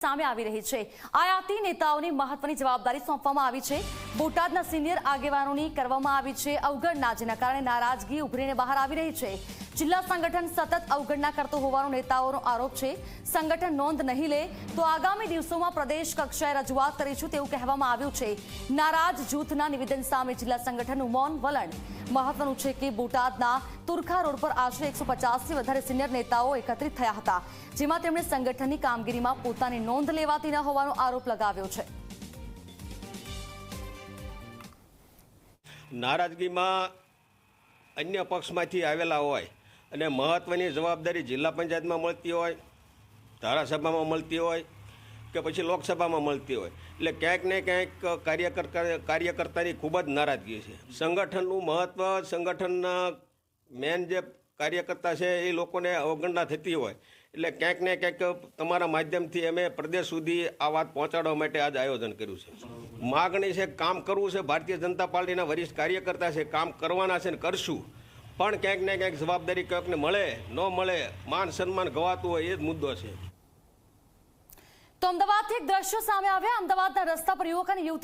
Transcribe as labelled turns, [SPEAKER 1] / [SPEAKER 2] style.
[SPEAKER 1] સામે આવી રહી છે। આયાતી નેતાઓની મહત્વની જવાબદારી સોંપવામાં આવી છે। બોટાદના સિનિયર આગેવાનોની કરવામાં આવી છે અવગણના, જેના કારણે નારાજગી ઉભરીને બહાર આવી રહી છે। જિલ્લા સંગઠન સતત અવગણના કરતો હોવાનો નેતાઓનો આરોપ છે। સંગઠન નોંધ નહીં લે તો આગામી દિવસોમાં પ્રદેશ કક્ષાએ રજૂઆત કરીશું તેવું કહેવામાં આવ્યું છે। નારાજ જૂથના નિવેદન સામે જિલ્લા સંગઠનનું મૌન વલણ। મહત્વનું છે કે બોટાદના તુરખા રોડ પર આશરે 150થી વધારે સિનિયર નેતાઓ એકત્રિત થયા હતા, જેમાં તેમણે સંગઠનની કામગીરીમાં પોતાની નોંધ લેવાતી ન હોવાનો આરોપ લગાવ્યો છે।
[SPEAKER 2] નારાજગીમાં અન્ય પક્ષમાંથી આવેલા હોય અને મહત્વની જવાબદારી જિલ્લા પંચાયતમાં મળતી હોય, ધારાસભામાં મળતી હોય કે પછી લોકસભામાં મળતી હોય, એટલે ક્યાંક ને ક્યાંક કાર્યકર્તાની ખૂબ જ નારાજગી છે। સંગઠનનું મહત્ત્વ, સંગઠનના મેન જે કાર્યકર્તા છે એ લોકોને અવગણના થતી હોય એટલે ક્યાંક ને ક્યાંક તમારા માધ્યમથી અમે પ્રદેશ સુધી આ વાત પહોંચાડવા માટે આજ આયોજન કર્યું છે। માગણી છે, કામ કરવું છે, ભારતીય જનતા પાર્ટીના વરિષ્ઠ કાર્યકર્તા છે, કામ કરવાના છે ને કરશું, પણ ક્યાંક ને ક્યાંક જવાબદારી ક્યાંકને મળે ન મળે, માન સન્માન ગવાતું હોય એ જ મુદ્દો છે।
[SPEAKER 1] તો અમદાવાદથી એક દ્રશ્ય સામે આવ્યા। અમદાવાદના રસ્તા પર યુવક અને યુવતી